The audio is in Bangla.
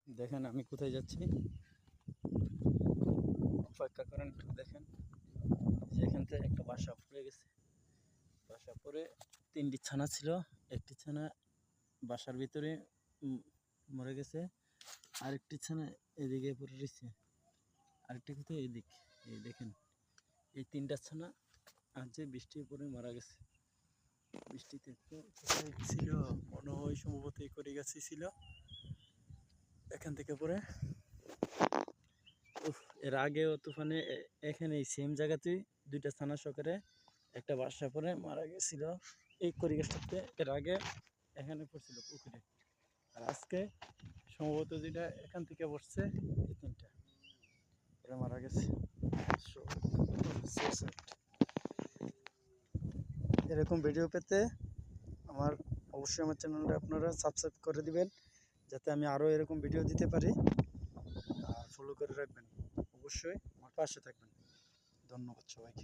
দেখেন আমি কোথায় যাচ্ছি, অপেক্ষা করেন একটু দেখেন। যে এখান থেকে একটা বাসা পড়ে গেছে, বাসা পড়ে 3টি ছানা ছিল, একটি ছানা বাসার ভিতরে মরে গেছে, আরেকটি ছানা এদিকে পড়ে রয়েছে, আরেকটি কোথায় এদিক। এই দেখেন এই 3টা ছানা আজ যে বৃষ্টির পরে মারা গেছে। বৃষ্টিতে তো ছিল মনে হয়, সম্ভবত এই করে গাছই ছিল, এখান থেকে পরে এর আগেও তুফানে এখানে এই সেম জায়গাতেই 2টা ছানা সহকারে একটা বাসা পরে মারা গেছিল এই কড়ি গাছটাতে। এর আগে এখানে পড়ছিল পুকুরে, আর আজকে সম্ভবত যেটা এখান থেকে পড়ছে এই 3টা পরে মারা গেছে। এরকম ভিডিও পেতে অবশ্যই আমার চ্যানেলটা আপনারা সাবস্ক্রাইব করে দিবেন, যাতে আমি আরও এরকম ভিডিও দিতে পারি। আর ফলো করে রাখবেন, অবশ্যই আমার পাশে থাকবেন। ধন্যবাদ সবাইকে।